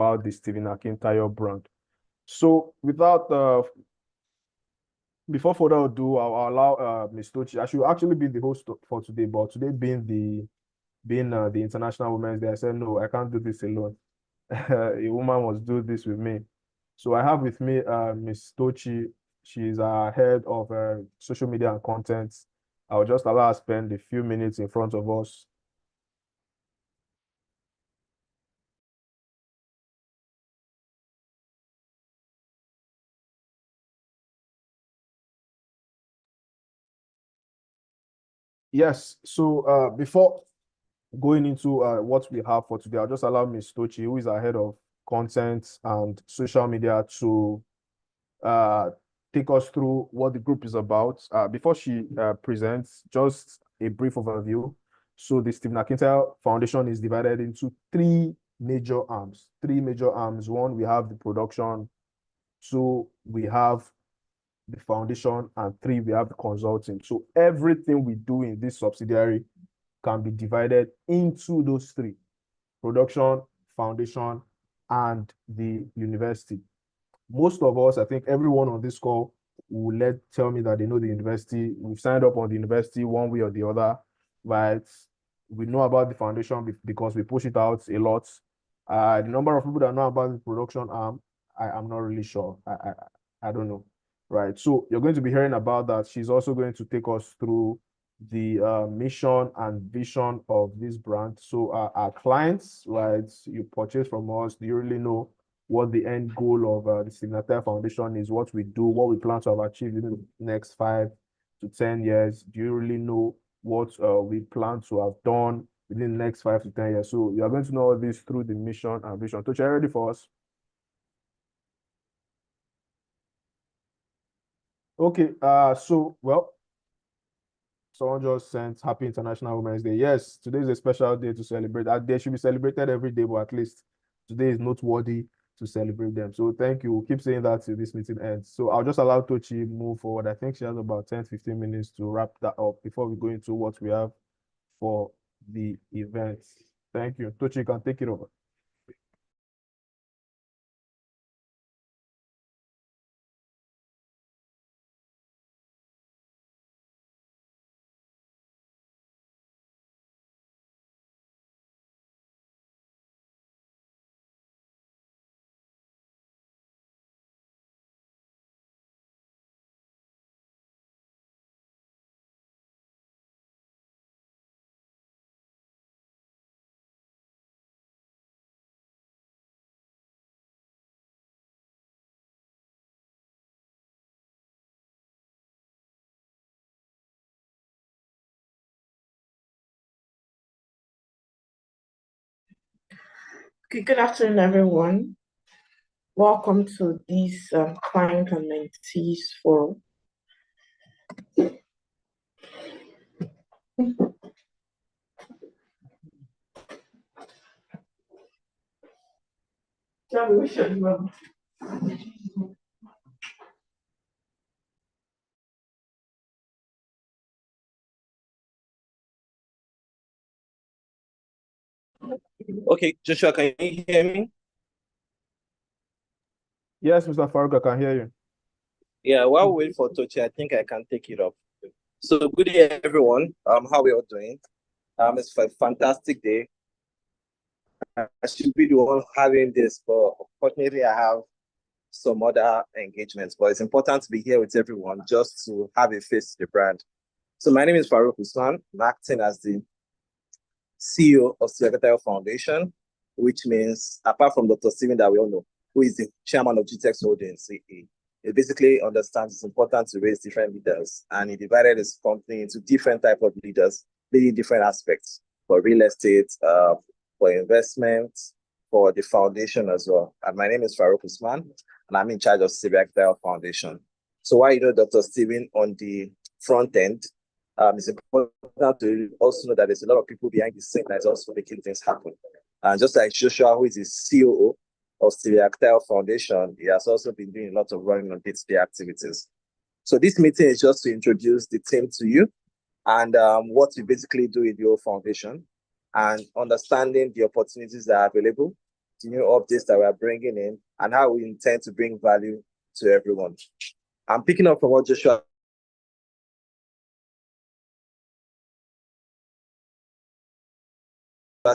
about the Stephen Akintayo brand. So without before further ado, I'll allow Ms. Tochi. I should actually be the host for today, but today being the International Women's Day, I said no, I can't do this alone. A woman must do this with me. So I have with me Ms. Tochi. She's our head of social media and content. I'll just allow her to spend a few minutes in front of us. Yes, so before going into what we have for today, I'll just allow Ms. Tochi, who is our head of content and social media, to uh, take us through what the group is about. Before she presents, just a brief overview. So the Stephen Akintayo Foundation is divided into three major arms. Three major arms. One, we have the production. Two, we have the foundation. And three, we have the consulting. So everything we do in this subsidiary can be divided into those three: production, foundation, and the university. Most of us, I think everyone on this call will tell me that they know the university. We've signed up on the university one way or the other, right? We know about the foundation because we push it out a lot. The number of people that know about the production arm, I'm not really sure. I don't know, right? So you're going to be hearing about that. She's also going to take us through the mission and vision of this brand. So our clients, right? You purchase from us. Do you really know what the end goal of the Signatare Foundation is, what we do, what we plan to have achieved in the next 5 to 10 years? Do you really know what we plan to have done within the next 5 to 10 years? So you are going to know all this through the mission and vision. Tochi, are you ready for us? Okay, well, someone just sent Happy International Women's Day. Yes, today is a special day to celebrate. That day should be celebrated every day, but at least today is noteworthy to celebrate them. So thank you. We'll keep saying that till this meeting ends. So I'll just allow Tochi move forward. I think she has about 10, 15 minutes to wrap that up before we go into what we have for the event. Thank you. Tochi, you can take it over. Good afternoon, everyone. Welcome to this client and mentees forum. Okay, Joshua, can you hear me? Yes, Mr. Farouk, I can hear you. Yeah, while we wait for Tochi, I think I can take it up. So good day, everyone. How are we all doing? It's a fantastic day. I should be the one having this, but unfortunately, I have some other engagements. But it's important to be here with everyone just to have a face to the brand. So my name is Farouk Usman. I'm acting as the CEO of Secretarial Foundation, which means, apart from Dr. Steven that we all know, who is the chairman of GTEX Holdings, he basically understands it's important to raise different leaders, and he divided his company into different type of leaders, leading different aspects for real estate, for investments, for the foundation as well. And my name is Farouk Usman, and I'm in charge of Secretarial Foundation. So while you know Dr. Steven on the front end, it's important to also know that there's a lot of people behind the scene that's also making things happen. And just like Joshua, who is the COO of the Akintayo Foundation, he has also been doing a lot of running on day-to-day activities. So this meeting is just to introduce the team to you and what we basically do in your foundation and understanding the opportunities that are available new updates that we're bringing in, and how we intend to bring value to everyone. I'm picking up from what Joshua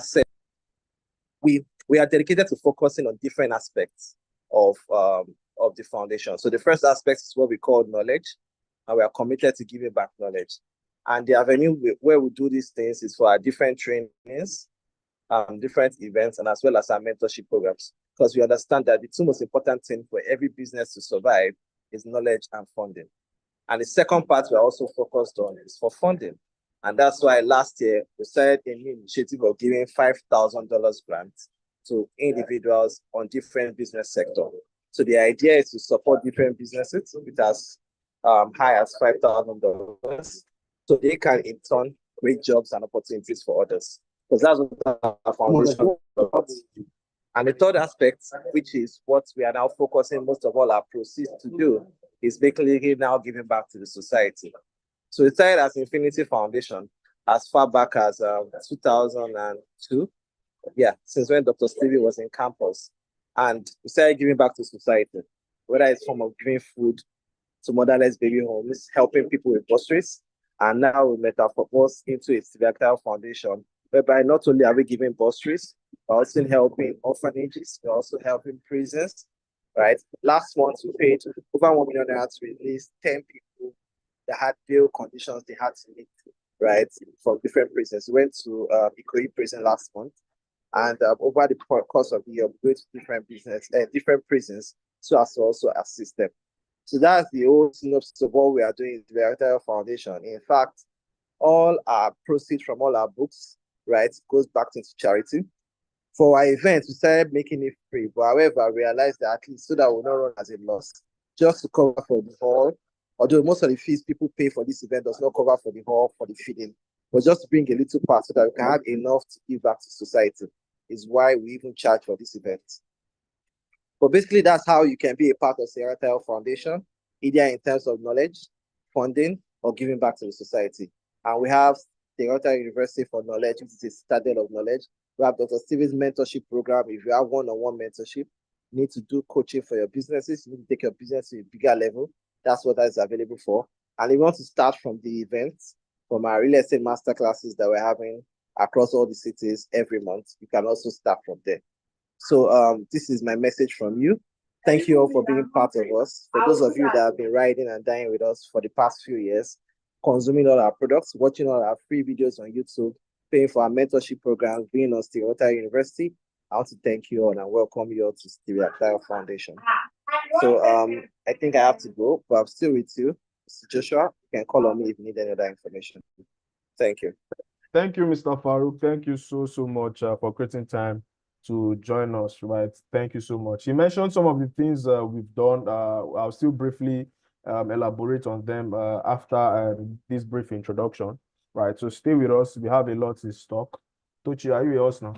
said. We are dedicated to focusing on different aspects of the foundation. So the first aspect is what we call knowledge, and we are committed to giving back knowledge. And the avenue where we do these things is for our different trainings, different events, and as well as our mentorship programs. Because we understand that the two most important things for every business to survive is knowledge and funding. And the second part we're also focused on is for funding. And that's why last year we started a new initiative of giving $5,000 grants to individuals on different business sectors. So the idea is to support different businesses with as high as $5,000, so they can in turn create jobs and opportunities for others. Because that's what our foundation is about. And the third aspect, which is what we are now focusing most of all our proceeds to do, is basically now giving back to the society. So it started as Infinity Foundation as far back as 2002. Yeah, since when Dr. Stevie was in campus. And we started giving back to society, whether it's form of giving food to motherless baby homes, helping people with bursaries. And now we metamorphose into a Akintayo Foundation, whereby not only are we giving bursaries, we're also helping orphanages, we're also helping prisons, right? Last month, we paid over 1 million naira to release 10 people that had bail conditions they had to meet, right, from different prisons. We went to Ikoyi prison last month, and over the course of the year, we go to different prisons, so as to also assist them. So that's the whole synopsis of what we are doing with the Akintayo Foundation. In fact, all our proceeds from all our books, right, goes back into charity. For our events, we started making it free, but however, I realized that at least so that we'll not run as a loss, just to cover for the hall, although most of the fees people pay for this event does not cover for the hall, for the feeding, but just to bring a little part so that we can have enough to give back to society is why we even charge for this event. But basically, that's how you can be a part of the Akintayo Foundation, either in terms of knowledge, funding, or giving back to the society. And we have the Akintayo University for Knowledge, which is a citadel of knowledge. We have Dr. Stevie's mentorship program. If you have one-on-one mentorship, you need to do coaching for your businesses. You need to take your business to a bigger level. That's what that is available for. And if you want to start from the events, from our real estate masterclasses that we're having across all the cities every month, you can also start from there. So this is my message from you. Thank you all for being part of us. For those of you that have been riding and dying with us for the past few years, consuming all our products, watching all our free videos on YouTube, paying for our mentorship programs, being on Akintayo University, I want to thank you all and welcome you all to the Akintayo Foundation. So I think I have to go, but I'm still with you. Mr. Joshua, you can call on me if you need any other information. Thank you. Thank you, Mr. Farouk. Thank you so much for creating time to join us, right? Thank you so much. You mentioned some of the things we've done. I'll still briefly elaborate on them after this brief introduction, right? So stay with us. We have a lot in stock. Tochi, are you with us now?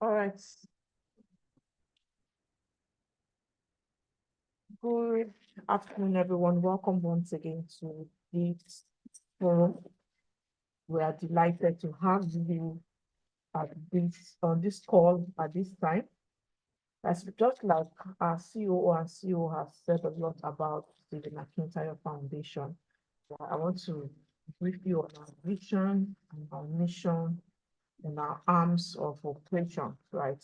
All right. Good afternoon, everyone. Welcome once again to this forum. We are delighted to have you on this call at this time. As just like our CEO and CEO have said a lot about the Akintayo Foundation, I want to briefly on our vision and our mission and our arms of operation, right?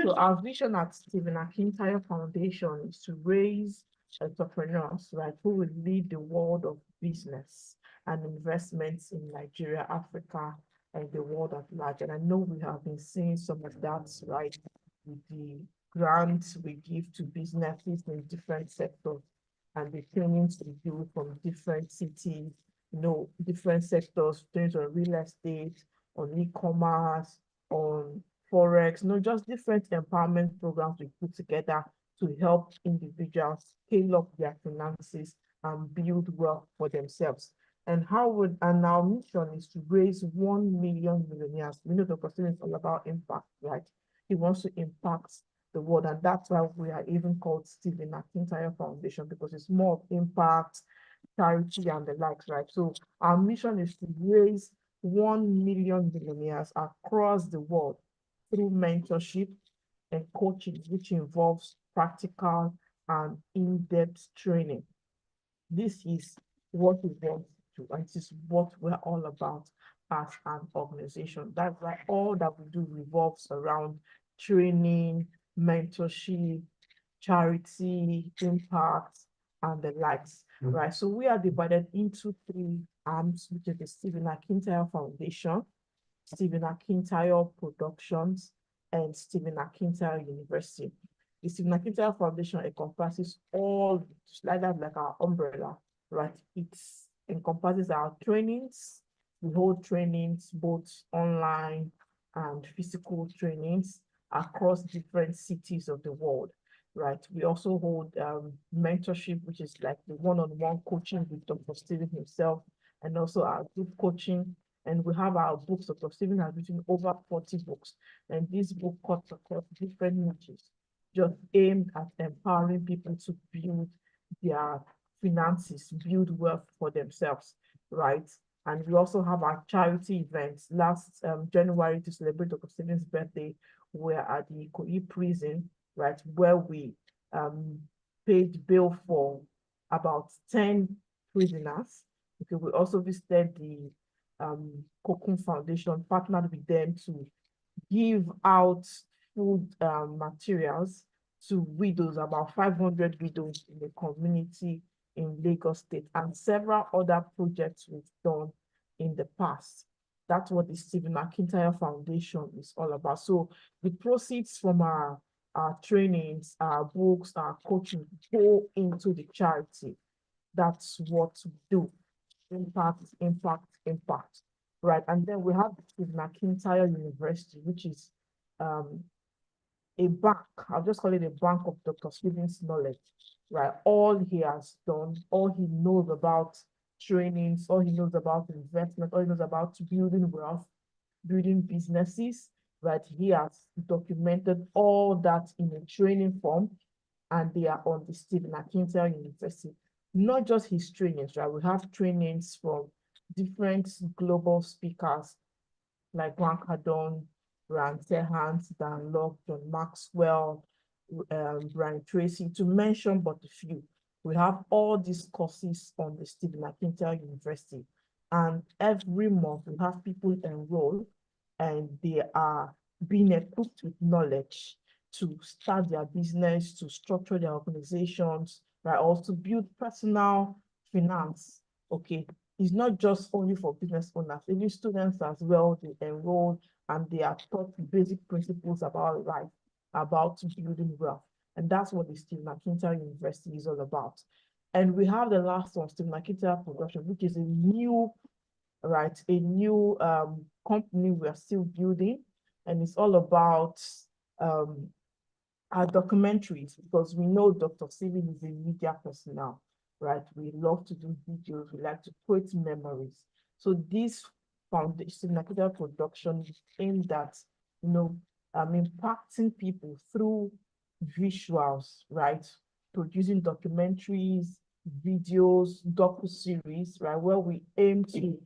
So our vision at Stephen Akintayo Foundation is to raise entrepreneurs, right, who will lead the world of business and investments in Nigeria, Africa, and the world at large. And I know we have been seeing some of that, right, with the grants we give to businesses in different sectors and the trainings we do from different cities, different sectors, things on real estate, on e-commerce, on forex, just different empowerment programs we put together to help individuals scale up their finances and build wealth for themselves. And our mission is to raise 1 million millionaires. We know the person is all about impact, right? He wants to impact the world, and that's why we are even called Stephen Akintayo Foundation, because it's more of impact, charity, and the likes, right? So our mission is to raise 1 million millionaires across the world through mentorship and coaching, which involves practical and in-depth training. This is what we want to, and this is what we're all about as an organization. That's why all that we do revolves around training, mentorship, charity, impact, and the likes, right? So we are divided into 3 arms, which is the Stephen Akintayo Foundation, Stephen Akintayo Productions, and Stephen Akintayo University. The Stephen Akintayo Foundation encompasses all, like that, like our umbrella, right? It encompasses our trainings. We hold trainings, both online and physical trainings across different cities of the world, right? We also hold mentorship, which is like the one-on-one coaching with Dr. Stephen himself, and also our group coaching. And we have our books. Dr. Stephen has written over 40 books, and this book cuts across different niches, just aimed at empowering people to build their finances, build wealth for themselves, right? And we also have our charity events. Last January, to celebrate Dr. Stephen's birthday, we're at the Ikoyi prison, right, where we paid bail for about 10 prisoners. Okay, we also visited the Cocoon Foundation, partnered with them to give out food materials to widows, about 500 widows in the community in Lagos State, and several other projects we've done in the past. That's what the Stephen Akintayo Foundation is all about. So the proceeds from our trainings, our books, our coaching go into the charity. That's what we do. Impact, impact, impact, right? And then we have the Stephen Akintayo University, which is a bank. I'll just call it a bank of Dr. Stephen's knowledge, right? All he has done, all he knows about trainings, all he knows about investment, all he knows about building wealth, building businesses, right? He has documented all that in a training form, and they are on the Stephen Akintayo University. Not just his trainings, right? We have trainings from different global speakers like Grant Cardone, Brian Tehans, Dan Locke, John Maxwell, Brian Tracy, to mention but a few. We have all these courses on the Stephen Akintayo University. And every month we have people enroll, and they are being equipped with knowledge to start their business, to structure their organizations, right? Also build personal finance. Okay. It's not just only for business owners, even students as well, they enroll and they are taught basic principles about life, about building wealth. And that's what the Stephen Akintayo University is all about. And we have the last one, Stephen Akintayo Production, which is a new company we are still building. And it's all about our documentaries, because we know Dr. Stephen is a media person now, right? We love to do videos, we like to create memories. So this foundation, Akintayo Production, is aimed at, impacting people through visuals, right? Producing documentaries, videos, docu-series, right? Where we aim to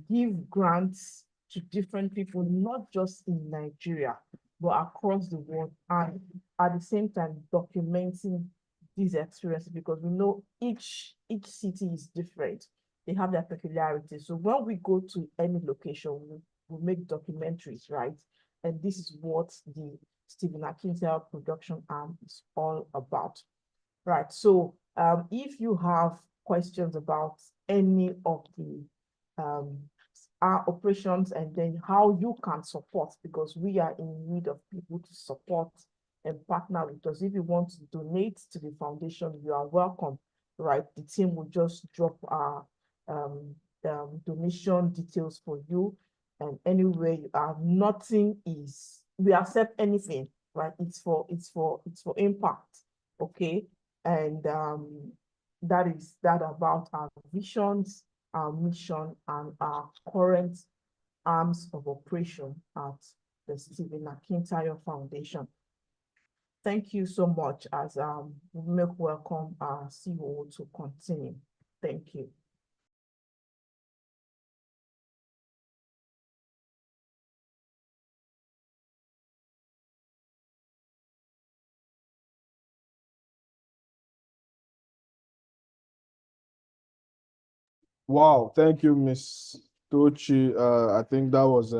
give grants to different people, not just in Nigeria, but across the world, and at the same time documenting these experiences, because we know each city is different. they have their peculiarities. So when we go to any location, we make documentaries, right? And this is what the Stephen Akintayo production arm is all about, right? So if you have questions about any of the our operations and then how you can support, because we are in need of people to support and partner with us. If you want to donate to the foundation, you are welcome, right? The team will just drop our donation details for you. And anyway, nothing is, we accept anything, right? It's for impact, okay? And that is that about our visions, our mission, and our current arms of operation at the Stephen Akintayo Foundation. Thank you so much as we make welcome our COO to continue. Thank you. Wow, thank you, Miss Tochi. I think that was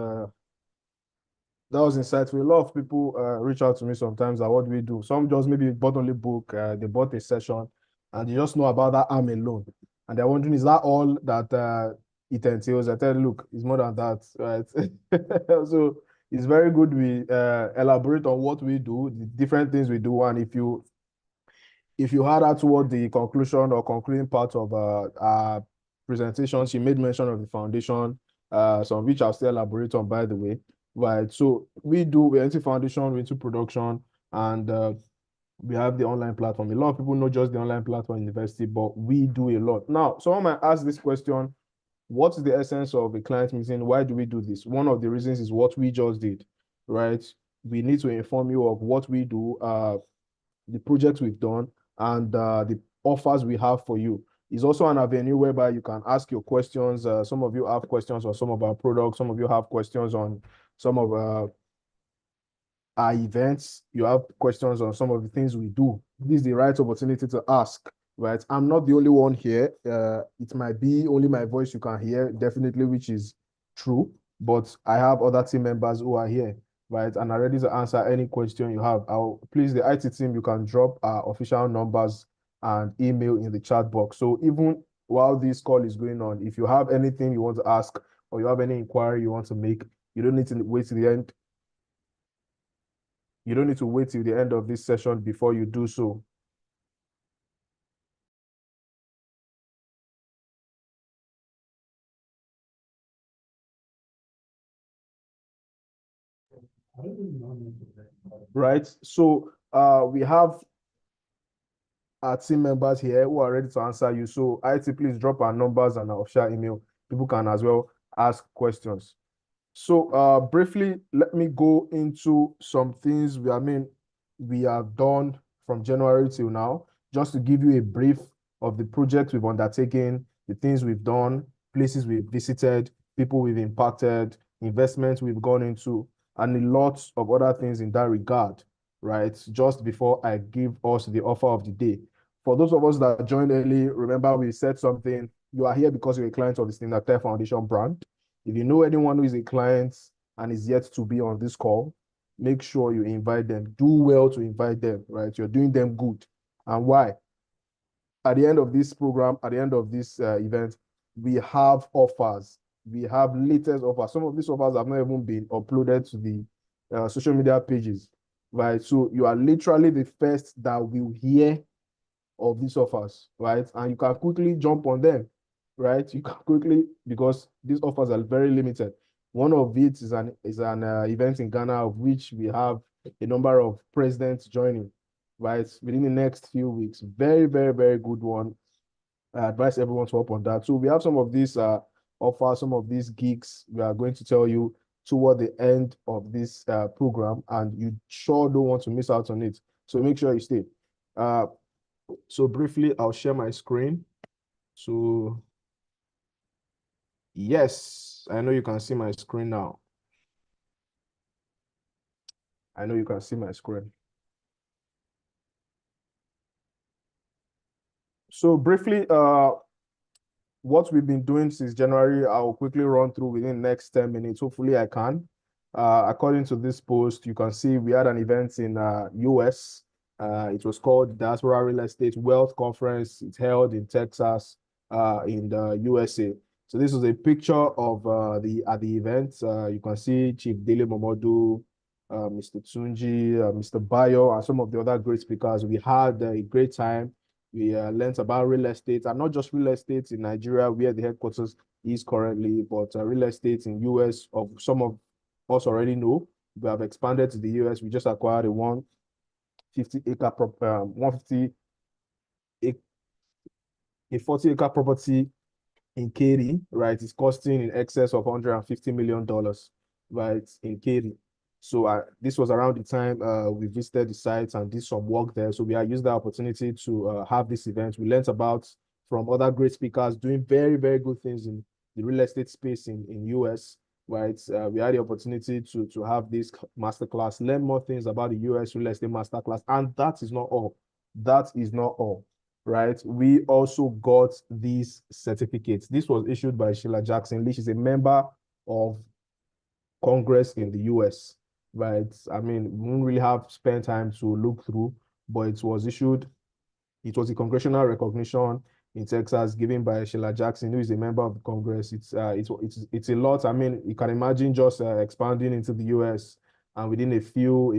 insightful. A lot of people reach out to me sometimes at what we do. Some just maybe bought only book, they bought a session, and they just know about that arm alone. And they're wondering, is that all that it entails? I tell you, look, it's more than that, right? So it's very good we elaborate on what we do, the different things we do, and if you had that toward the conclusion or concluding part of our presentation, she made mention of the foundation, some of which I'll still elaborate on, by the way. Right. So we're into foundation, we're into production, and we have the online platform. A lot of people know just the online platform university, but we do a lot. Now, someone might ask this question: what is the essence of a client meeting? Why do we do this? One of the reasons is what we just did, right? We need to inform you of what we do, the projects we've done, and the offers we have for you. It's also an avenue whereby you can ask your questions. Some of you have questions on some of our products. Some of you have questions on some of our events. You have questions on some of the things we do. This is the right opportunity to ask, right? I'm not the only one here. It might be only my voice you can hear, definitely, which is true. But I have other team members who are here, right? And are ready to answer any question you have. Please, the IT team, you can drop our official numbers and email in the chat box. So even while this call is going on, if you have anything you want to ask or you have any inquiry you want to make, you don't need to wait to the end. You don't need to wait till the end of this session before you do so. Right. So we have our team members here who are ready to answer you. So IT, please drop our numbers and our official email. People can as well ask questions. So briefly, let me go into some things we have done from January till now, just to give you a brief of the projects we've undertaken, the things we've done, places we've visited, people we've impacted, investments we've gone into, and a lot of other things in that regard, right? Just before I give us the offer of the day. For those of us that joined early, remember we said something. You are here because you're a client of the Stephen Akintayo Foundation brand. If you know anyone who is a client and is yet to be on this call, make sure you invite them. Do well to invite them, right? You're doing them good. And why? At the end of this program, at the end of this event, we have offers. We have latest offers. Some of these offers have not even been uploaded to the social media pages, right? So you are literally the first that will hear of these offers, right? And you can quickly jump on them, right? You can quickly, because these offers are very limited. One of it is an event in Ghana, of which we have a number of presidents joining, right? Within the next few weeks. Very, very, very good one. I advise everyone to hop on that. So we have some of these offers, some of these gigs we are going to tell you toward the end of this program, and you sure don't want to miss out on it. So make sure you stay. So briefly, I'll share my screen. So yes, I know you can see my screen now. I know you can see my screen. So briefly, what we've been doing since January, I'll quickly run through within the next 10 minutes. Hopefully I can. According to this post, you can see we had an event in US. It was called Diaspora Real Estate Wealth Conference. It's held in Texas, in the USA. So this was a picture of the event. You can see Chief Dele Momodu, Mr. Tunji, Mr. Bayo, and some of the other great speakers. We had a great time. We learned about real estate, and not just real estate in Nigeria, where the headquarters is currently, but real estate in US, of some of us already know. We have expanded to the US. We just acquired a 40-acre property in Katy, right? It's costing in excess of $150 million, right, in Katy. So this was around the time we visited the site and did some work there. So we used the opportunity to have this event. We learned about from other great speakers doing very, very good things in the real estate space in US, right? We had the opportunity to have this masterclass, learn more things about the US real estate masterclass. And that is not all. That is not all, right? We also got these certificates. This was issued by Sheila Jackson Lee. She's a member of Congress in the US, right? I mean, we didn't really have spent time to look through, but it was issued. It was a congressional recognition in Texas given by Sheila Jackson, who is a member of the Congress. It's a lot. I mean, you can imagine just expanding into the US, and within a few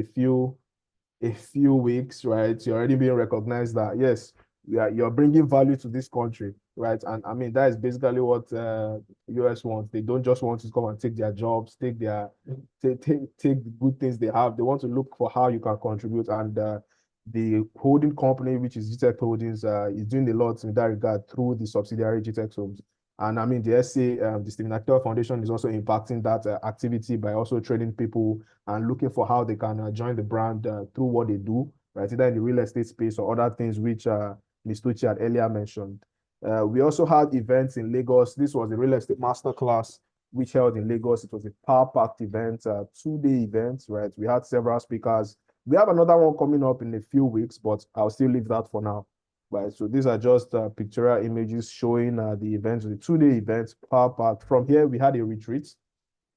weeks, right, you're already being recognized that yes, you're bringing value to this country, right? And I mean, that is basically what US wants. They don't just want to come and take their jobs, take the good things they have. They want to look for how you can contribute. And the holding company, which is GTech Holdings, is doing a lot in that regard through the subsidiary GTech Holdings. And I mean, the SA, the Stephen Akintayo Foundation, is also impacting that activity by also training people and looking for how they can join the brand through what they do, right? Either in the real estate space or other things which Ms. Tucci had earlier mentioned. We also had events in Lagos. This was a real estate masterclass which held in Lagos. It was a power-packed event, 2-day event, right? We had several speakers. We have another one coming up in a few weeks, but I'll still leave that for now. Right, so these are just pictorial images showing the events, the 2-day events, power-packed. From here, we had a retreat.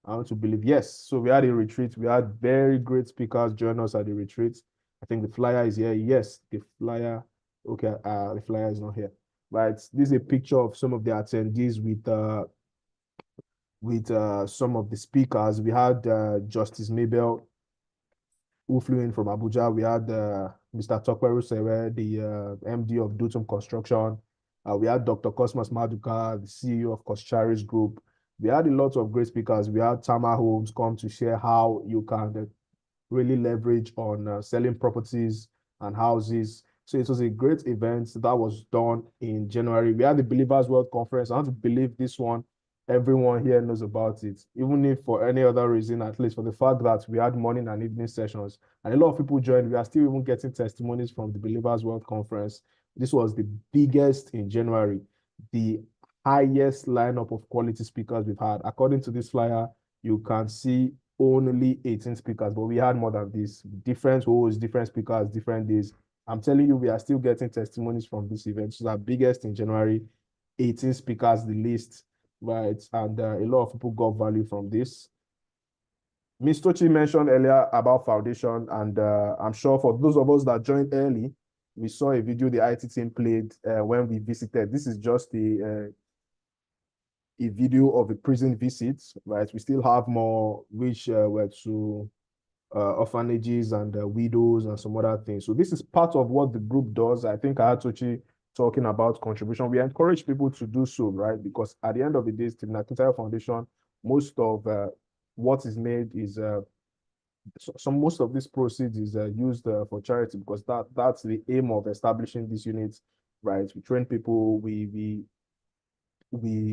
I want to believe, yes. So we had a retreat. We had very great speakers join us at the retreat. I think the flyer is here. Yes, the flyer. Okay, the flyer is not here. Right, this is a picture of some of the attendees with some of the speakers. We had Justice Mabel, who flew in from Abuja. We had Mr. Tokweru Sewe, the MD of Dutum Construction. We had Dr. Cosmas Maduka, the CEO of Koscharis Group. We had a lot of great speakers. We had Tama Holmes come to share how you can really leverage on selling properties and houses. So it was a great event that was done in January. We had the Believers World Conference. I want to believe this one, everyone here knows about it, even if for any other reason, at least for the fact that we had morning and evening sessions and a lot of people joined. We are still even getting testimonies from the Believers World Conference. This was the biggest in January, the highest lineup of quality speakers we've had. According to this flyer, you can see only 18 speakers, but we had more than this. Different hosts, different speakers, different days. I'm telling you, we are still getting testimonies from this event. It's our biggest in January, 18 speakers, the list, right? And a lot of people got value from this. Ms. Tochi mentioned earlier about foundation, and I'm sure for those of us that joined early, we saw a video the IT team played when we visited. This is just a video of a prison visit, right? We still have more which were to orphanages and widows and some other things. So this is part of what the group does. I think I had Tochi talking about contribution. We encourage people to do so, right? Because at the end of the day, Stephen Akintayo Foundation, most of what is made is most of this proceeds is used for charity, because that's the aim of establishing these units, right? We train people, we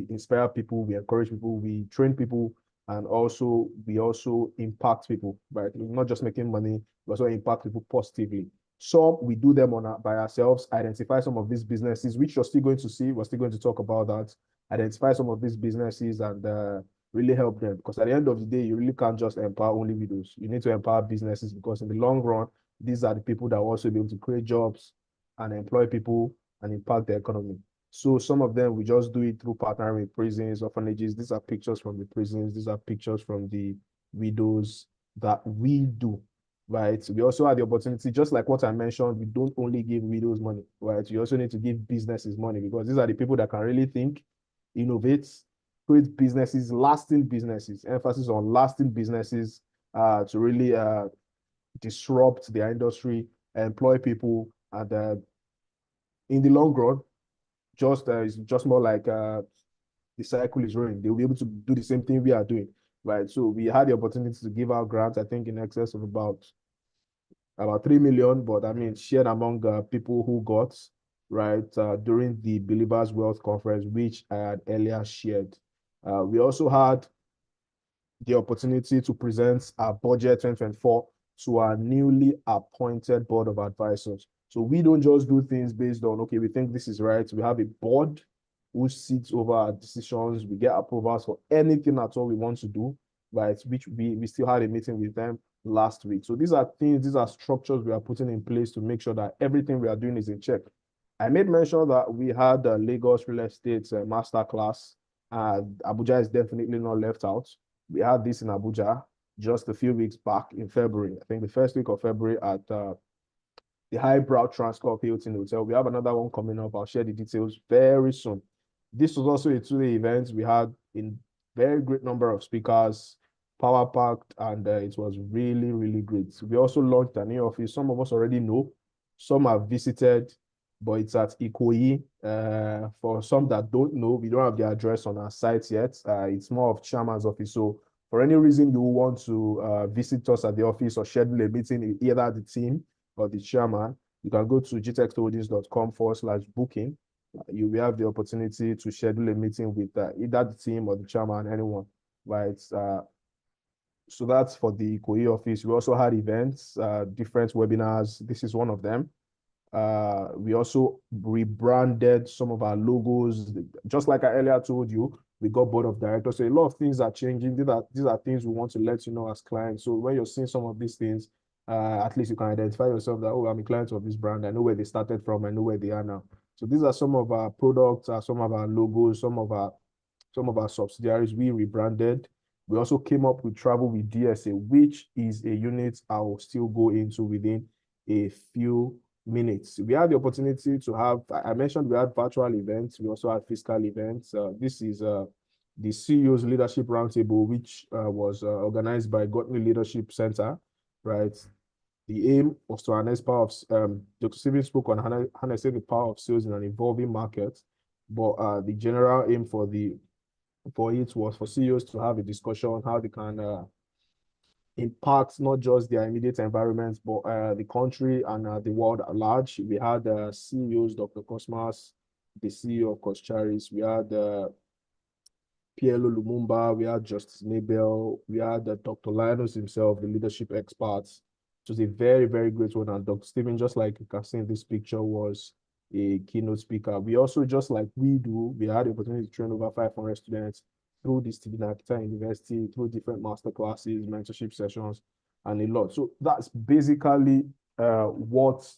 inspire people, we encourage people, we train people, and also we also impact people, right? We're not just making money, we also impact people positively. So we do them by ourselves, identify some of these businesses, which you're still going to see. We're still going to talk about that. Identify some of these businesses and really help them, because at the end of the day, you really can't just empower only widows. You need to empower businesses, because in the long run, these are the people that will also be able to create jobs and employ people and impact the economy. So some of them, we just do it through partnering with prisons, orphanages. These are pictures from the prisons. These are pictures from the widows that we do, right? We also have the opportunity, just like what I mentioned, we don't only give widows money, right? You also need to give businesses money, because these are the people that can really think, innovate, create businesses, lasting businesses, emphasis on lasting businesses, to really disrupt their industry, employ people, and in the long run, it's just more like the cycle is running. They'll be able to do the same thing we are doing, right? So we had the opportunity to give out grants, I think in excess of about 3 million, but I mean, shared among people who got, right, during the Believers Wealth Conference, which I had earlier shared. We also had the opportunity to present our budget 2024 to our newly appointed board of advisors. So we don't just do things based on, okay, we think this is right. We have a board who sits over our decisions. We get approvals for anything at all we want to do, right? Which we still had a meeting with them last week. So these are things, these are structures we are putting in place to make sure that everything we are doing is in check. I made mention that we had the Lagos real estate masterclass. Abuja is definitely not left out. We had this in Abuja just a few weeks back in February. I think the first week of February at the Highbrow Transcorp Hilton Hotel. We have another one coming up. I'll share the details very soon. This was also a two-day event. We had a very great number of speakers, power packed, and it was really, really great. We also launched a new office. Some of us already know, some have visited, but it's at Ikoyi. For some that don't know, we don't have the address on our site yet. It's more of chairman's office. So for any reason you want to visit us at the office or schedule a meeting, either the team or the chairman, you can go to gtexholdings.com/booking. You will have the opportunity to schedule a meeting with either the team or the chairman, anyone, right? So that's for the Ikoyi office. We also had events, different webinars. This is one of them. We also rebranded some of our logos. Just like I earlier told you, we got board of directors. So a lot of things are changing. These are things we want to let you know as clients. So when you're seeing some of these things, at least you can identify yourself that, oh, I'm a client of this brand. I know where they started from. I know where they are now. So these are some of our products, some of our logos, some of our subsidiaries we rebranded. We also came up with Travel with DSA, which is a unit I will still go into within a few minutes. We had the opportunity to have, I mentioned we had virtual events. We also had physical events. This is the CEO's Leadership Roundtable, which was organized by Gotney Leadership Center, right? The aim was to harness power of, Dr. Steven spoke on harnessing the power of sales in an evolving market, but the general aim for it was for CEOs to have a discussion on how they can impact not just their immediate environment, but the country and the world at large. We had CEOs, Dr. Cosmas, the CEO of Coscharis. We had PLO Lumumba. We had Justice Mabel. We had Dr. Linus himself, the leadership expert. It was a very, very great one. And Dr. Stephen, just like you can see in this picture, was a keynote speaker. We also, just like we do, we had the opportunity to train over 500 students through the Stephen Akintayo University, through different master classes, mentorship sessions, and a lot. So that's basically what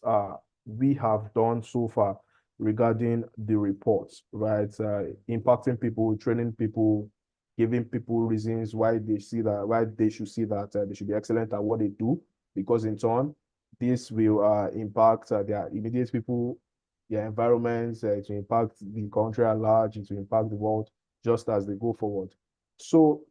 we have done so far regarding the reports, right? Impacting people, training people, giving people reasons why they should see that they should be excellent at what they do, because in turn, this will impact their immediate people, their environments, it will impact the country at large, it will impact the world just as they go forward. So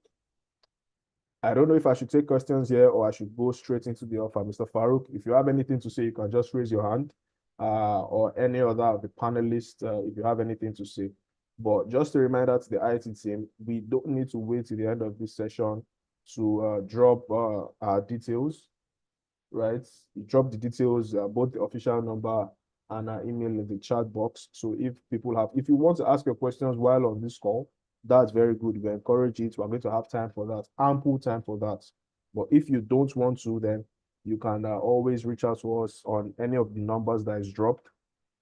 I don't know if I should take questions here or I should go straight into the offer. Mr. Farouk, if you have anything to say, you can just raise your hand, or any other of the panelists, if you have anything to say. But just a reminder to the IT team, we don't need to wait till the end of this session to drop our details, right? You drop the details, both the official number and our email in the chat box. So if you want to ask your questions while on this call, that's very good. We encourage it. We're going to have time for that, ample time for that. But if you don't want to, then you can always reach out to us on any of the numbers that is dropped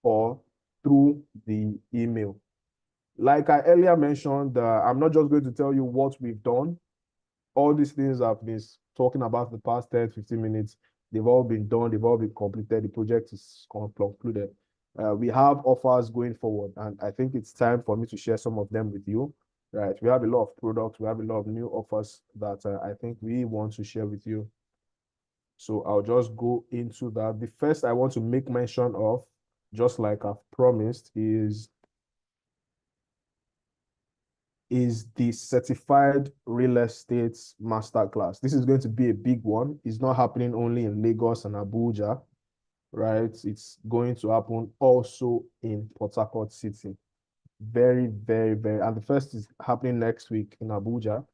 or through the email. Like I earlier mentioned, I'm not just going to tell you what we've done. All these things I've been talking about the past 10, 15 minutes, they've all been done, they've all been completed, the project is concluded. We have offers going forward, and I think it's time for me to share some of them with you. Right, we have a lot of products, we have a lot of new offers that I think we want to share with you. So I'll just go into that. The first I want to make mention of, just like I've promised, is the certified real estate masterclass. This is going to be a big one. It's not happening only in Lagos and Abuja, right? It's going to happen also in Port Harcourt City. Very, very, very. And the first is happening next week in Abuja.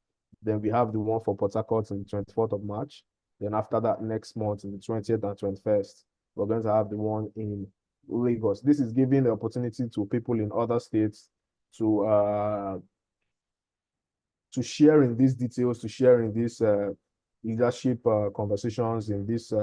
Then we have the one for Port Harcourt on the 24th of March. Then after that, next month, on the 20th and 21st, we're going to have the one in Lagos. This is giving the opportunity to people in other states to share in these details, to share in these leadership conversations, in these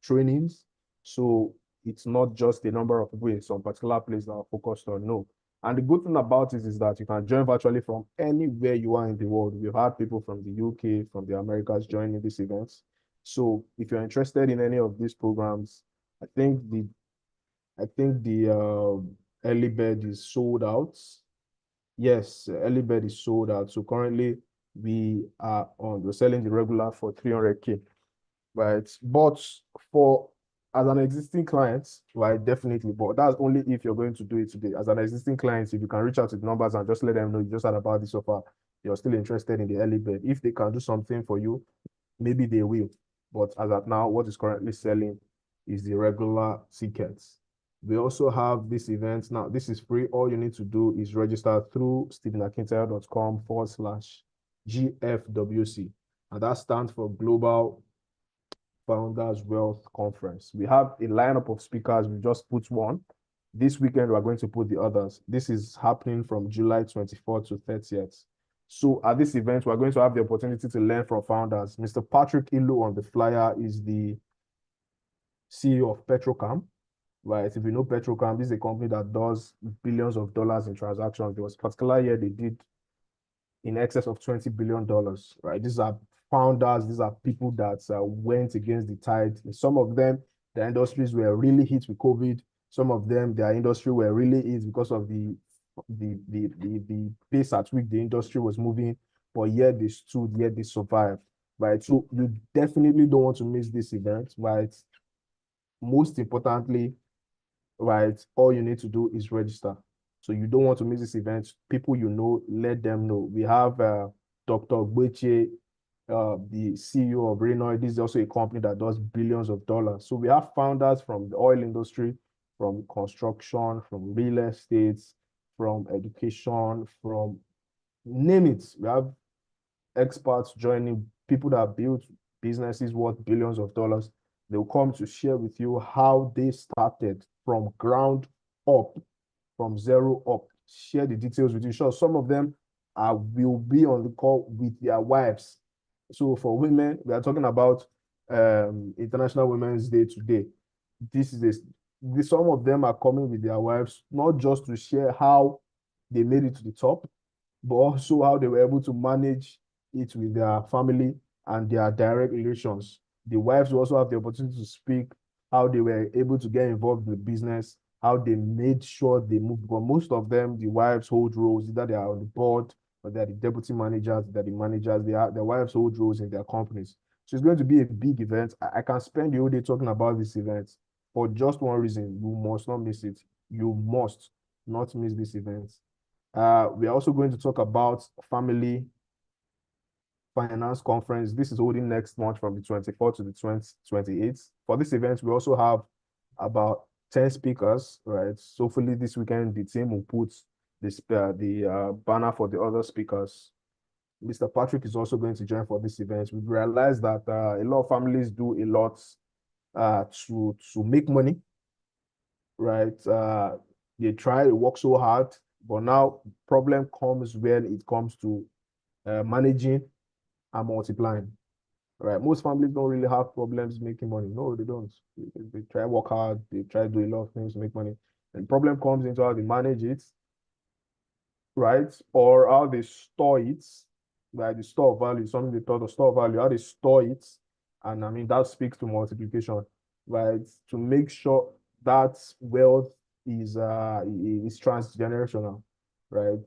trainings. So it's not just the number of people in some particular place that are focused on, no. And the good thing about it is that you can join virtually from anywhere you are in the world. We've had people from the UK, from the Americas joining these events. So if you're interested in any of these programs, I think the early bird is sold out. Yes, early bird is sold out. So currently we're selling the regular for 300K, right? But for as an existing client, right, definitely. But that's only if you're going to do it today. As an existing client, if you can reach out to the numbers and just let them know you just heard about this offer, you're still interested in the early bird. If they can do something for you, maybe they will. But as at now, what is currently selling is the regular tickets. We also have this event. Now, this is free. All you need to do is register through stephenakintayo.com/GFWC. And that stands for Global Founders Wealth Conference. We have a lineup of speakers. We just put one. This weekend, we're going to put the others. This is happening from July 24th to 30th. So at this event, we're going to have the opportunity to learn from founders. Mr. Patrick Ilu on the flyer is the CEO of Petrocam, right? If you know Petrocam, this is a company that does billions of dollars in transactions. There was a particular year they did in excess of $20 billion, right? These are founders, these are people that went against the tide. In some of them, their industries were really hit with COVID. Some of them, their industry were really hit because of the pace at which the industry was moving, but yet they stood, yet they survived, right? So you definitely don't want to miss this event, right? Most importantly, right, all you need to do is register. So you don't want to miss this event. People you know, let them know. We have Dr. Gbeche, the CEO of Renoy. This is also a company that does billions of dollars. So we have founders from the oil industry, from construction, from real estate, from education, from name it. We have experts joining, people that build businesses worth billions of dollars. They'll come to share with you how they started from ground up, from zero up. Share the details with you. Sure, some of them will be on the call with their wives. So for women, we are talking about International Women's Day today. Some of them are coming with their wives, not just to share how they made it to the top, but also how they were able to manage it with their family and their direct relations. The wives will also have the opportunity to speak how they were able to get involved in the business, how they made sure they moved. But most of them, the wives hold roles, either they are on the board or they're the deputy managers, they're the managers, their wives hold roles in their companies. So it's going to be a big event. I can spend the whole day talking about this event for just one reason. You must not miss it. You must not miss this event. We are also going to talk about family finance conference. This is holding next month from the 24th to the 28th. For this event, we also have about 10 speakers, right? So hopefully this weekend, the team will put the banner for the other speakers. Mr. Patrick is also going to join for this event. We've realized that a lot of families do a lot to make money, right? They try to work so hard, but now problem comes when it comes to managing and multiplying, right? Most families don't really have problems making money. No, they don't. They try to work hard. They try to do a lot of things to make money. And problem comes into how they manage it, right? Or how they store it, like the store of value, something they call the store of value, how they store it. And I mean, that speaks to multiplication, right? To make sure that wealth is transgenerational, right?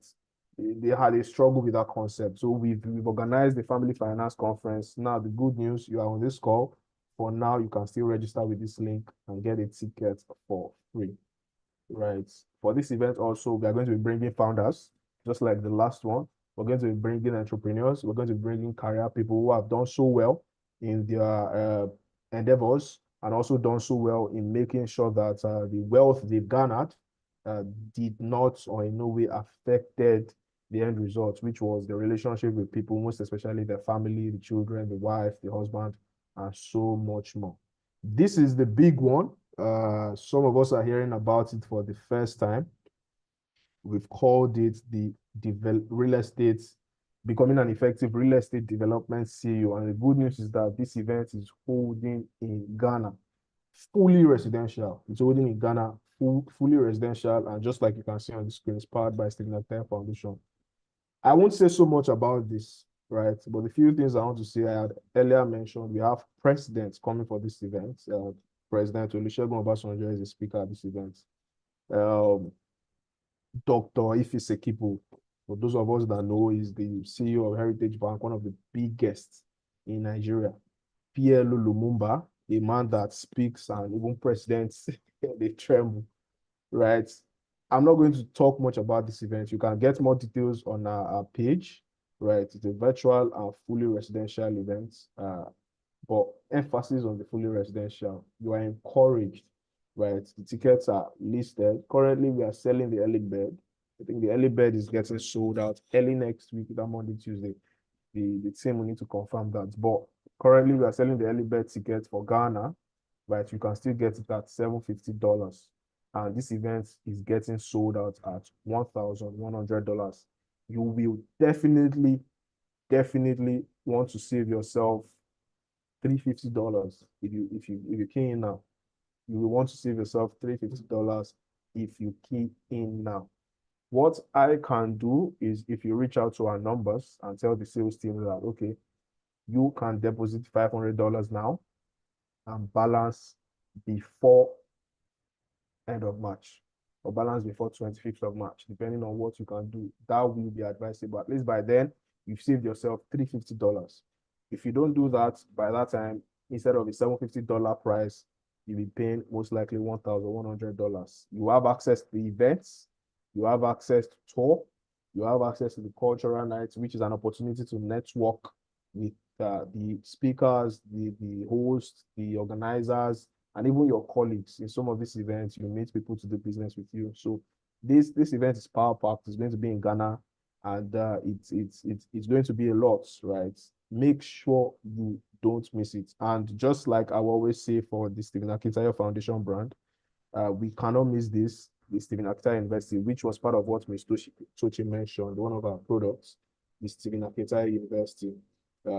They had a struggle with that concept. So we've organized the family finance conference. Now the good news, you are on this call. For now, you can still register with this link and get a ticket for free, right? For this event also, we are going to be bringing founders, just like the last one. We're going to be bringing entrepreneurs. We're going to be bringing career people who have done so well in their endeavors and also done so well in making sure that the wealth they've garnered did not or in no way affected the end result, which was the relationship with people, most especially the family, the children, the wife, the husband, and so much more. This is the big one. Some of us are hearing about it for the first time. We've called it the real estate, becoming an effective real estate development CEO. And the good news is that this event is holding in Ghana, fully residential. It's holding in Ghana, fully residential. And just like you can see on the screen, it's powered by Stephen Akintayo Foundation. I won't say so much about this, right? But the few things I want to say, I had earlier mentioned, we have presidents coming for this event. President Olusegun Obasanjo is a speaker at this event. Dr. Ifeanyi Sekipo, for those of us that know, is the CEO of Heritage Bank, one of the biggest in Nigeria. PLO Lumumba, a man that speaks and even presidents, they tremble, right? I'm not going to talk much about this event. You can get more details on our page, right? It's a virtual and fully residential event, but emphasis on the fully residential. You are encouraged, right? The tickets are listed. Currently, we are selling the early bird. I think the early bird is getting sold out early next week, that Monday, Tuesday. The team will need to confirm that. But currently, we are selling the early bird tickets for Ghana, right? You can still get it at $750. And this event is getting sold out at $1,100. You will definitely want to save yourself $350 if you key in now. You will want to save yourself $350 if you key in now. What I can do is, if you reach out to our numbers and tell the sales team that, okay, you can deposit $500 now and balance before end of March, or balance before 25th of March, depending on what you can do. That will be advisable. At least by then, you've saved yourself $350. If you don't do that, by that time, instead of a $750 price, you'll be paying most likely $1,100. You have access to the events, you have access to tour, you have access to the cultural nights, which is an opportunity to network with the speakers, the hosts, the organizers, and even your colleagues. In some of these events, you meet people to do business with you. So this event is power packed. It's going to be in Ghana, and it's going to be a lot, right? Make sure you don't miss it. And just like I always say for the Stephen Akintayo Foundation brand, we cannot miss this. The Stephen Akintayo University, which was part of what Ms. Tochi mentioned, one of our products, the Stephen Akintayo University.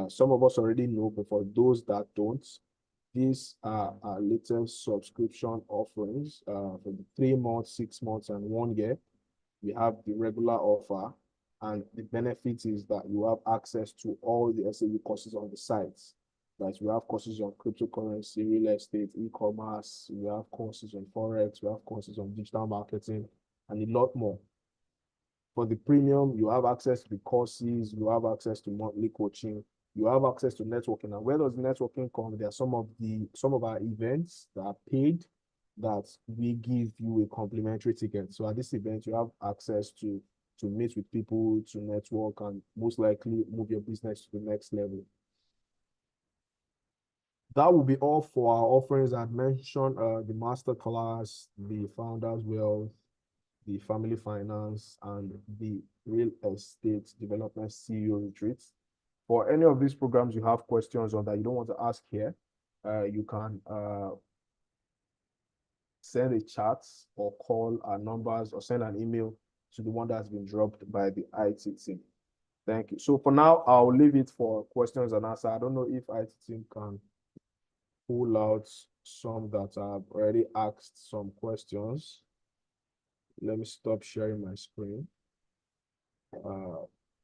Some of us already know, but for those that don't, these are our latest subscription offerings for the 3 months, 6 months, and 1 year. We have the regular offer, and the benefit is that you have access to all the SAU courses on the sites. Right, we have courses on cryptocurrency, real estate, e-commerce. We have courses on forex. We have courses on digital marketing, and a lot more. For the premium, you have access to the courses. You have access to monthly coaching. You have access to networking. And where does networking come? There are some of our events that are paid that we give you a complimentary ticket. So at this event, you have access to meet with people, to network, and most likely move your business to the next level. That will be all for our offerings. I mentioned the masterclass, the founders wealth, the family finance, and the real estate development CEO retreats. For any of these programs you have questions on that you don't want to ask here, you can send a chat or call our numbers or send an email to the one that's been dropped by the IT team. Thank you. So for now, I'll leave it for questions and answers. I don't know if IT team can pull out some that have already asked some questions. Let me stop sharing my screen.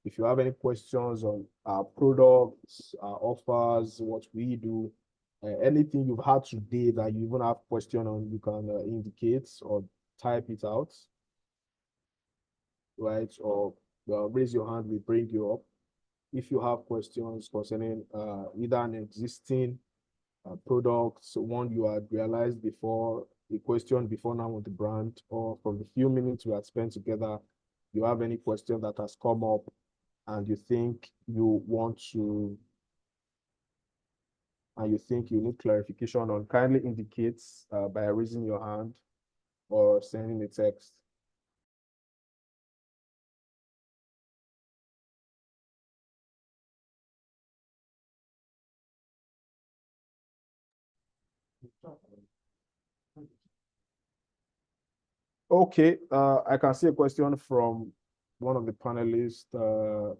If you have any questions on our products, our offers, what we do, anything you've had today that you even have question on, you can indicate or type it out, right? Or raise your hand, we bring you up. If you have questions concerning either an existing product, one you had realized before, a question before now on the brand, or from the few minutes we had spent together, you have any question that has come up and you think you want to, and you think you need clarification on, kindly indicate by raising your hand or sending a text. Okay, I can see a question from one of the panelists.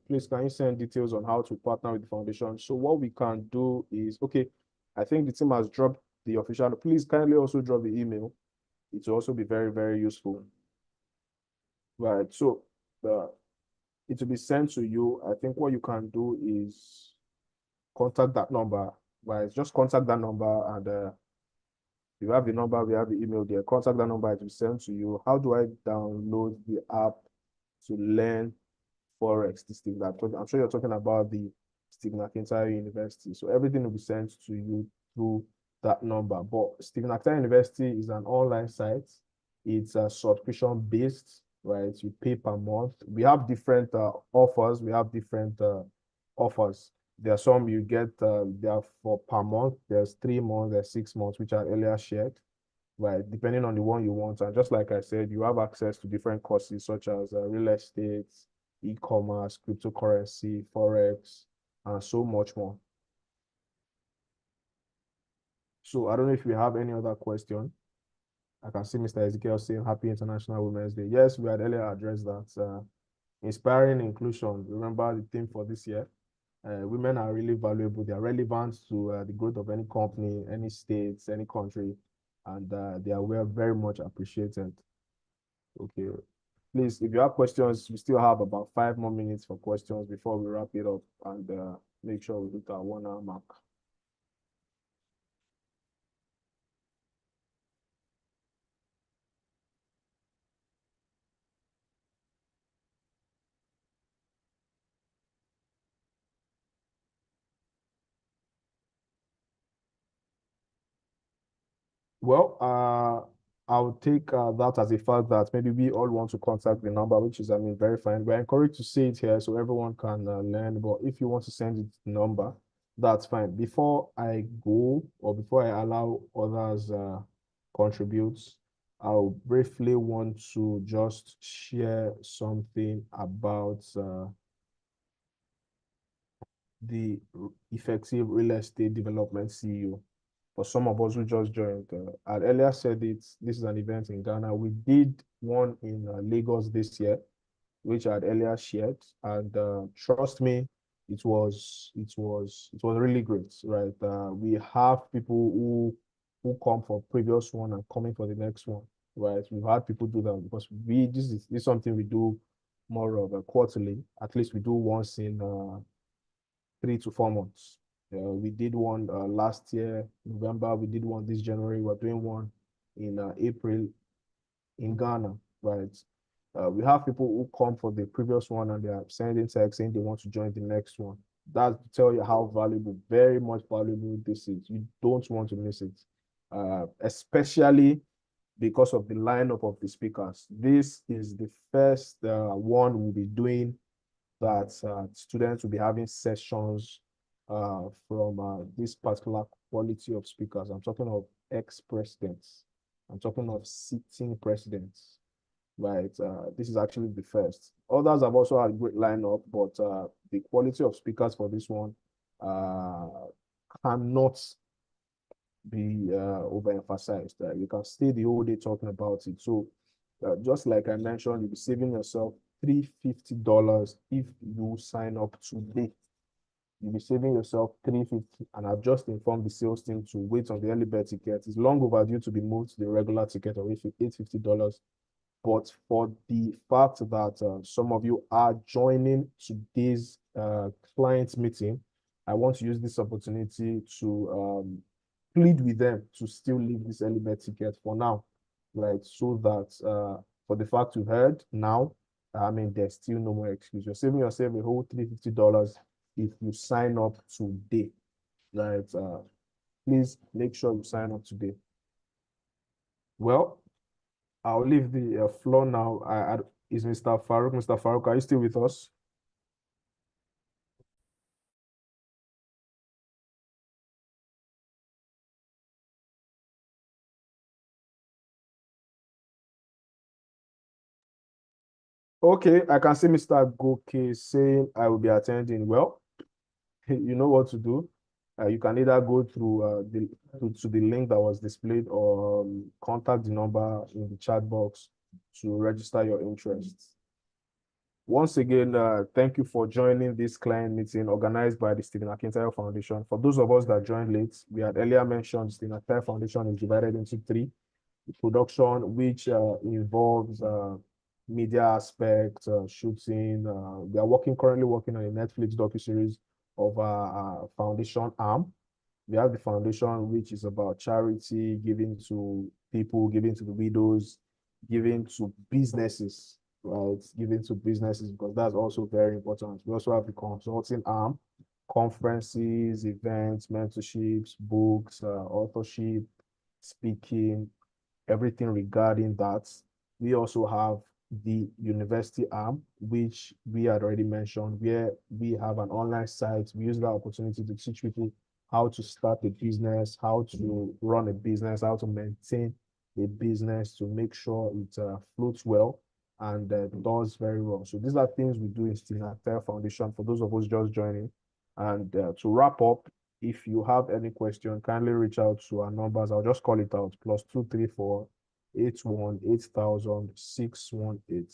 Please, can you send details on how to partner with the foundation? So what we can do is, okay, I think the team has dropped the official. Please kindly also drop the email. It will also be very, very useful. Right, so it will be sent to you. I think what you can do is contact that number, right? Just contact that number, and you have the number, we have the email there. Contact that number, it will be sent to you. How do I download the app to learn Forex? I'm sure you're talking about the Stephen Akintayo University. So everything will be sent to you through that number. But Stephen Akintayo University is an online site. It's a subscription based, right? You pay per month. We have different offers. We have different offers. There are some you get, they are for per month. There's 3 months, there's 6 months, which are earlier shared, right? Depending on the one you want. And just like I said, you have access to different courses such as real estate, e-commerce, cryptocurrency, Forex, and so much more. So I don't know if we have any other question. I can see Mr. Ezekiel saying Happy International Women's Day. Yes, we had earlier addressed that. Inspiring inclusion. Remember the theme for this year. Women are really valuable. They are relevant to the growth of any company, any states, any country, and they are very much appreciated. Okay, please, if you have questions, we still have about 5 more minutes for questions before we wrap it up and make sure we hit our 1 hour mark. Well, I'll take that as a fact that maybe we all want to contact the number, which is, I mean, very fine. We're encouraged to say it here so everyone can learn. But if you want to send it the number, that's fine. Before I go, or before I allow others contribute, I'll briefly want to just share something about the effective real estate development CEO. For some of us who just joined, I earlier said it, this is an event in Ghana. We did one in Lagos this year, which I had earlier shared, and trust me, it was really great, right? We have people who come for previous one and coming for the next one, right? We've had people do that because this is something we do more of a quarterly. At least we do once in 3 to 4 months. We did one last year, November. We did one this January. We're doing one in April in Ghana, right? We have people who come for the previous one and they are sending text saying they want to join the next one. That to tell you how valuable, very much valuable this is. You don't want to miss it, especially because of the lineup of the speakers. This is the first one we'll be doing that students will be having sessions from this particular quality of speakers. I'm talking of ex-presidents. I'm talking of sitting presidents, right? This is actually the first. Others have also had a great lineup, but the quality of speakers for this one cannot be overemphasized. You can stay the whole day talking about it. So just like I mentioned, you'll be saving yourself $350 if you sign up today. You'll be saving yourself $350, and I've just informed the sales team to wait on the early bird ticket. It's long overdue to be moved to the regular ticket of $850. But for the fact that some of you are joining today's client meeting, I want to use this opportunity to plead with them to still leave this early bird ticket for now. right? So that for the fact you heard now, I mean, there's still no more excuse. You're saving yourself a whole $350 if you sign up today, right? Please make sure you sign up today. Well, I'll leave the floor now. Is Mr. Farouk? Mr. Farouk, are you still with us? Okay, I can see Mr. Goke saying I will be attending. Well, you know what to do. You can either go through to the link that was displayed or contact the number in the chat box to register your interest. Once again, thank you for joining this client meeting organized by the Stephen Akintayo Foundation. For those of us that joined late, we had earlier mentioned the Stephen Akintayo Foundation is divided into three. The production, which involves media aspect, shooting. We are currently working on a Netflix docuseries of our foundation arm. We have the foundation, which is about charity, giving to people, giving to the widows, giving to businesses, right? Giving to businesses, because that's also very important. We also have the consulting arm, conferences, events, mentorships, books, authorship, speaking, everything regarding that. We also have the university arm, which we had already mentioned, where we have an online site. We use that opportunity to teach people how to start a business, how to run a business, how to maintain a business to make sure it floats well and does very well. So these are things we do in Stephen Akintayo Foundation for those of us just joining. And to wrap up, if you have any question, kindly reach out to our numbers. I'll just call it out: +234 81 8000 618,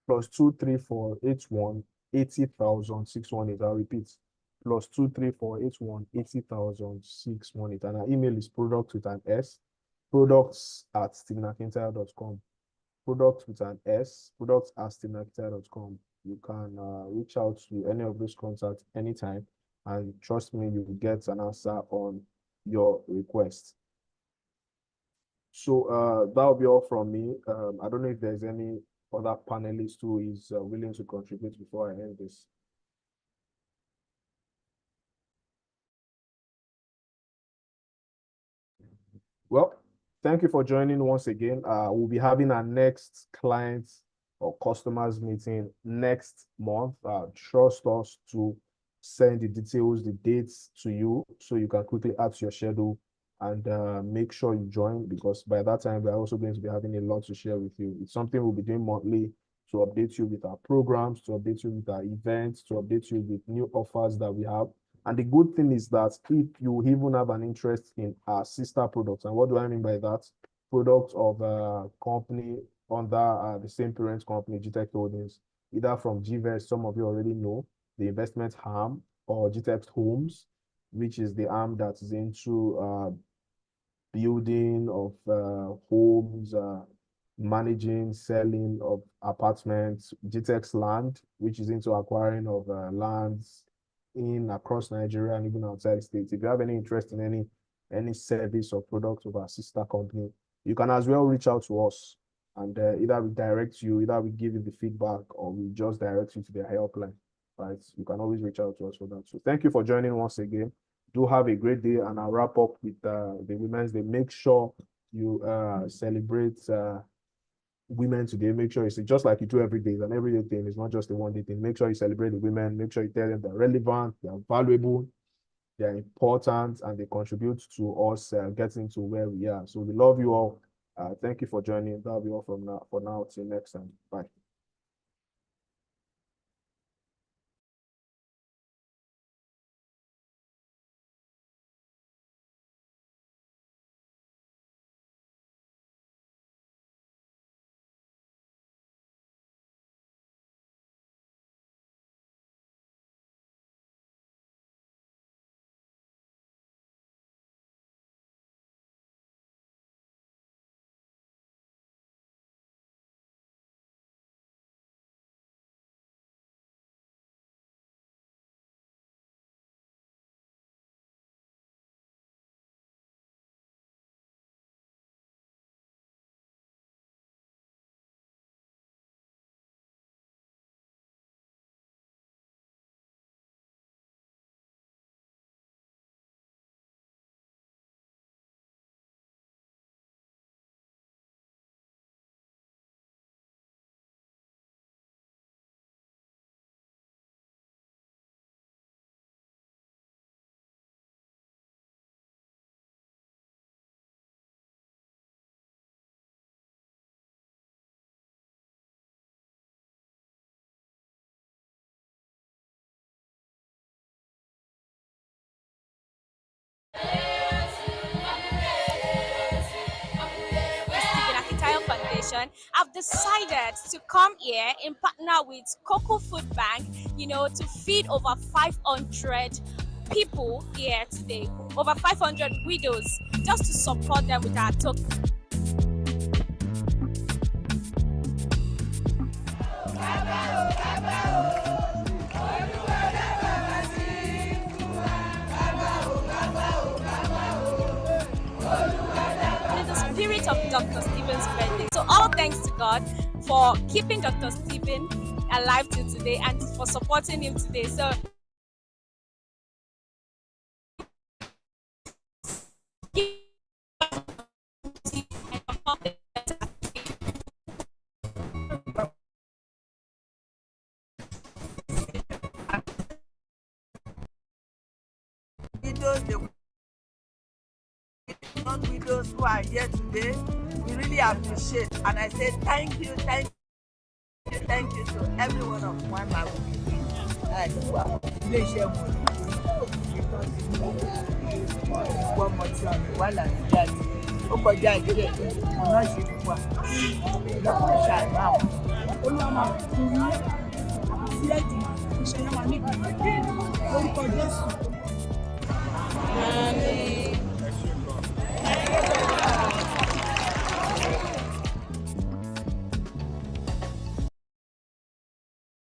+234 81 80,000 618. I'll repeat: +234 81 80,000 618. And our email is product with an S, products@stephenakintayo.com. Product with an S, products@stephenakintayo.com. You can reach out to any of those contacts anytime, and trust me, you will get an answer on your request. So that'll be all from me. I don't know if there's any other panelist who is willing to contribute before I end this. Well, thank you for joining once again. We'll be having our next clients or customers meeting next month. Trust us to send the details, the dates to you so you can quickly add to your schedule and make sure you join, because by that time, we're also going to be having a lot to share with you. It's something we'll be doing monthly to update you with our programs, to update you with our events, to update you with new offers that we have. And the good thing is that if you even have an interest in our sister products, and what do I mean by that? Products of a company under the same parent company, GTech Holdings, either from GVest, some of you already know, the investment arm, or GTech Homes, which is the arm that is into building of homes, managing, selling of apartments, GTEX Land, which is into acquiring of lands in across Nigeria and even outside the states. If you have any interest in any service or product of our sister company, you can as well reach out to us, and either we direct you, either we give you the feedback, or we just direct you to their helpline, right? You can always reach out to us for that. So thank you for joining once again. Do have a great day, and I'll wrap up with the Women's Day. Make sure you celebrate women today. Make sure it's just like you do every day. It's an everyday thing. It's not just a one day thing. Make sure you celebrate the women. Make sure you tell them they're relevant, they're valuable, they're important, and they contribute to us getting to where we are. So we love you all. Thank you for joining. That'll be all from now for now. Till next time. Bye. everyone, I've decided to come here in partner with Cocoa Food Bank, to feed over 500 people here today, over 500 widows, just to support them with our token. Spirit of Dr. Stephen's birthday. So all thanks to God for keeping Dr. Stephen alive till today and for supporting him today. So widows who are here today, we really appreciate, and I say thank you to every one of one man.